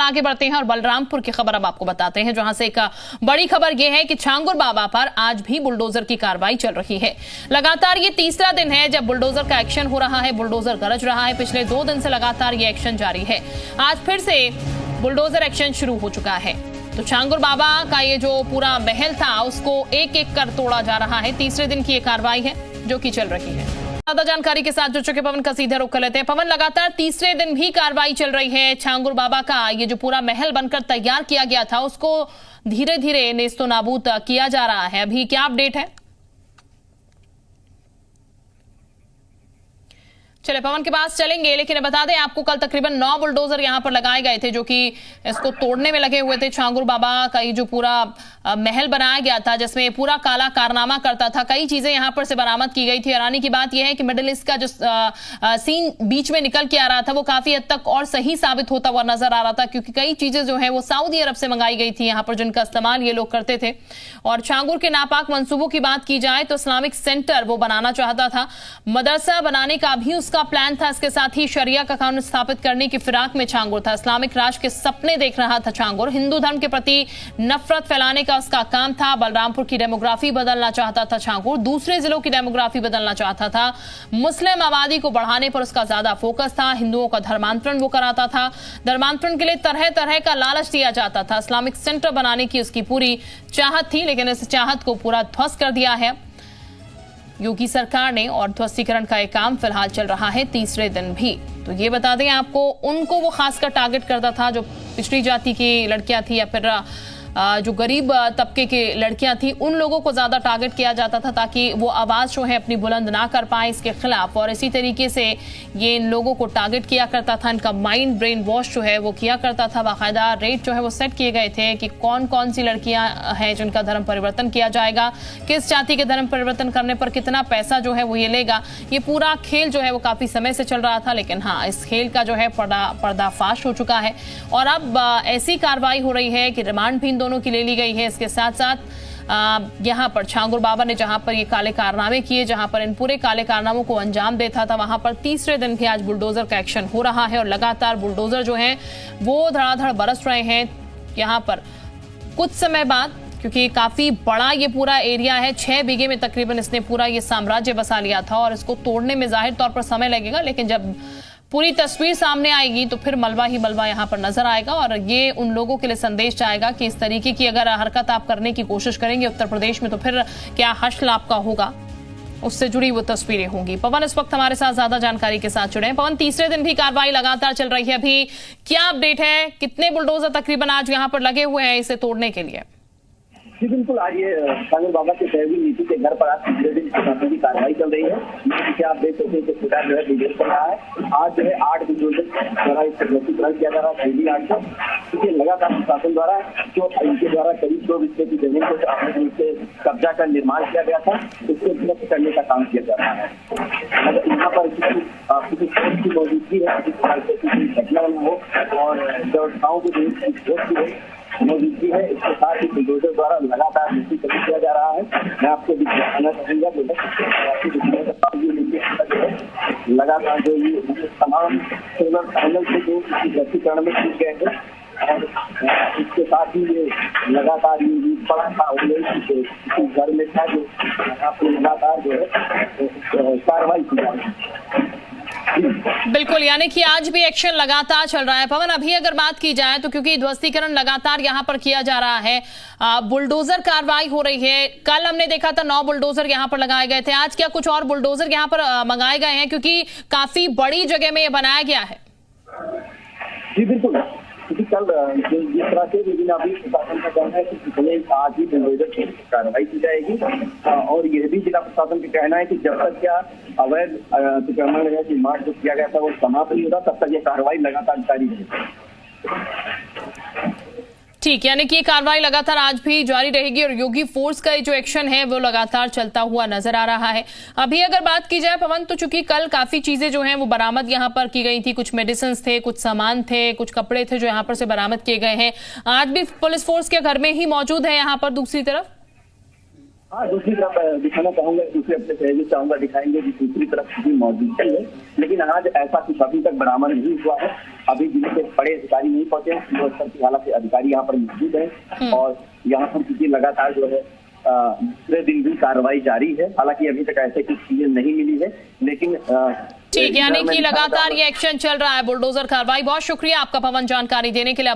आगे बढ़ते हैं और बलरामपुर की खबर अब आपको बताते हैं, जहां से एक बड़ी खबर यह है कि छांगुर बाबा पर आज भी बुलडोजर की कार्रवाई चल रही है। लगातार ये तीसरा दिन है जब बुलडोजर का एक्शन हो रहा है। बुलडोजर गरज रहा है। पिछले 2 दिन से लगातार ये एक्शन जारी है। आज फिर से बुलडोजर एक्शन शुरू हो चुका है। तो छांगुर बाबा का ये जो पूरा महल था उसको एक एक कर तोड़ा जा रहा है। तीसरे दिन की ये कार्रवाई है जो कि चल रही है। ज्यादा जानकारी के साथ जुड़ चुके पवन का सीधे रुख कर लेते हैं। पवन, लगातार तीसरे दिन भी कार्रवाई चल रही है। छांगुर बाबा का ये जो पूरा महल बनकर तैयार किया गया था उसको धीरे धीरे नेस्तो नाबूद किया जा रहा है। अभी क्या अपडेट है? चले पवन के पास चलेंगे, लेकिन बता दें आपको कल तकरीबन 9 बुलडोजर यहां पर लगाए गए थे जो कि इसको तोड़ने में लगे हुए थे। छांगुर बाबा का ये जो पूरा महल बनाया गया था जिसमें पूरा काला कारनामा करता था, कई चीजें यहां पर से बरामद की गई थी। हैरानी की बात यह है कि मिडिल ईस्ट का जो सीन बीच में निकल के आ रहा था वो काफी हद तक और सही साबित होता हुआ नजर आ रहा था, क्योंकि कई चीजें जो है वो सऊदी अरब से मंगाई गई थी यहाँ पर जिनका इस्तेमाल ये लोग करते थे। और छांगुर के नापाक मंसूबों की बात की जाए तो इस्लामिक सेंटर वो बनाना चाहता था, मदरसा बनाने का भी उसका प्लान था। इसके साथ ही शरिया का कानून स्थापित करने की फिराक में छांगुर था। इस्लामिक राज के सपने देख रहा था छांगुर। हिंदू धर्म के प्रति नफरत फैलाने का उसका काम था। बलरामपुर की डेमोग्राफी बदलना चाहता था छांगुर। दूसरे जिलों की डेमोग्राफी बदलना चाहता था। मुस्लिम आबादी को बढ़ाने पर उसका ज्यादा फोकस था। हिंदुओं का धर्मांतरण वो कराता था। धर्मांतरण के लिए तरह तरह का लालच दिया जाता था। इस्लामिक सेंटर बनाने की उसकी पूरी चाहत थी, लेकिन इस चाहत को पूरा ध्वस्त कर दिया है योगी सरकार ने। और ध्वस्तीकरण का एक काम फिलहाल चल रहा है तीसरे दिन भी। तो ये बता दें आपको, उनको वो खासकर टारगेट करता था जो पिछड़ी जाति की लड़कियां थी या फिर जो गरीब तबके की लड़कियां थी, उन लोगों को ज्यादा टारगेट किया जाता था ताकि वो आवाज जो है अपनी बुलंद ना कर पाए इसके खिलाफ। और इसी तरीके से ये इन लोगों को टारगेट किया करता था। इनका माइंड ब्रेन वॉश जो है वो किया करता था। बाकायदा रेट जो है वो सेट किए गए थे कि कौन कौन सी लड़कियां हैं जिनका धर्म परिवर्तन किया जाएगा, किस जाति के धर्म परिवर्तन करने पर कितना पैसा जो है वो ये लेगा। ये पूरा खेल जो है वो काफी समय से चल रहा था, लेकिन हाँ, इस खेल का जो है पर्दाफाश हो चुका है। और अब ऐसी कार्रवाई हो रही है कि रिमांड भी दोनों की ले ली गई है। इसके साथ साथ यहां पर छांगुर बाबा ने जहां पर ये काले कारनामे किए, जहां पर इन पूरे काले कारनामों को अंजाम देता था, वहां पर तीसरे दिन भी आज बुलडोजर का एक्शन हो रहा है। और लगातार बुलडोजर जो है वो धड़ाधड़ बरस रहे हैं यहां पर कुछ समय बाद, क्योंकि काफी बड़ा ये पूरा एरिया है। 6 बीघे में तकरीबन इसने पूरा ये साम्राज्य बसा लिया था और इसको तोड़ने में जाहिर तौर पर समय लगेगा, लेकिन जब पूरी तस्वीर सामने आएगी तो फिर मलबा ही मलबा यहाँ पर नजर आएगा। और ये उन लोगों के लिए संदेश जाएगा कि इस तरीके की अगर हरकत आप करने की कोशिश करेंगे उत्तर प्रदेश में तो फिर क्या हश्र आपका होगा, उससे जुड़ी वो तस्वीरें होंगी। पवन इस वक्त हमारे साथ ज्यादा जानकारी के साथ जुड़े हैं। पवन, तीसरे दिन भी कार्रवाई लगातार चल रही है, अभी क्या अपडेट है? कितने बुलडोजर तकरीबन आज यहाँ पर लगे हुए हैं इसे तोड़ने के लिए? जी बिल्कुल, आज ये छांगुर बाबा के सहयोगी नीतू के घर पर आज तीसरे दिन प्रशासन की कार्रवाई चल रही है। जैसे आप देख सकते हैं पूरा जो है वीडियो चल रहा है। आज जो है 8 बुलडोजर द्वारा इसका ध्वस्तीकरण किया जा रहा है। पहली 8 को क्योंकि लगातार प्रशासन द्वारा जो इनके द्वारा करीब 2 बिस्से की जमीन को अवैध रूप से कब्जा कर निर्माण किया गया था, उसको ध्वस्त करने का काम किया जा रहा है। अगर यहाँ पर किसी फोर्स की मौजूदगी है, किसी घटना न हो और व्यवस्थाओं की मौजूदगी है, इसके साथ ही बुलडोजर द्वारा लगातार ध्वस्तीकरण किया जा रहा है। मैं आपको दिखाना चाहूंगा लगातार जो ये तमाम सोलर पैनल से जो ध्वस्तीकरण में छूट गए हैं और इसके साथ ही ये लगातार ये बड़ा था किसी घर में था जो यहाँ पे लगातार जो है कार्रवाई की जा रही है। बिल्कुल, यानी कि आज भी एक्शन लगातार चल रहा है। पवन, अभी अगर बात की जाए तो क्योंकि ध्वस्तीकरण लगातार यहां पर किया जा रहा है, बुलडोजर कार्रवाई हो रही है। कल हमने देखा था 9 बुलडोजर यहां पर लगाए गए थे, आज क्या कुछ और बुलडोजर यहां पर मंगाए गए हैं? क्योंकि काफी बड़ी जगह में ये बनाया गया है। जी बिल्कुल, क्योंकि कल जिस तरह से लेकिन अभी प्रशासन का कहना है कि कितने आज ही बुलडोजर की कार्रवाई की जाएगी। और यह भी जिला प्रशासन का कहना है कि जब तक क्या अवैध अतिक्रमण या निर्माण जो किया गया था वो समाप्त नहीं होता तब तक ये कार्रवाई लगातार जारी रहेगी। ठीक, यानी कि कार्रवाई लगातार आज भी जारी रहेगी और योगी फोर्स का जो एक्शन है वो लगातार चलता हुआ नजर आ रहा है। अभी अगर बात की जाए पवन, तो चूंकि कल काफी चीजें जो हैं वो बरामद यहाँ पर की गई थी, कुछ मेडिसिन थे, कुछ सामान थे, कुछ कपड़े थे जो यहाँ पर से बरामद किए गए हैं। आज भी पुलिस फोर्स के घर में ही मौजूद है यहाँ पर दूसरी तरफ? हाँ, दूसरी तरफ दिखाना चाहूंगा, दूसरे अपने सहयोगी चाहूंगा दिखाएंगे कि दूसरी तरफ की मौजूदगी है, लेकिन आज ऐसा कुछ अभी तक बरामद नहीं हुआ है। अभी जिले के बड़े अधिकारी नहीं पहुंचे हैं, स्तर की हालांकि अधिकारी यहाँ पर मौजूद है और यहाँ पर क्योंकि लगातार जो है दूसरे दिन भी कार्रवाई जारी है। हालांकि अभी तक ऐसे कुछ चीजें नहीं मिली है, लेकिन ठीक, यानी कि लगातार ये एक्शन चल रहा है, बुलडोजर कार्रवाई। बहुत शुक्रिया आपका पवन जानकारी देने के लिए।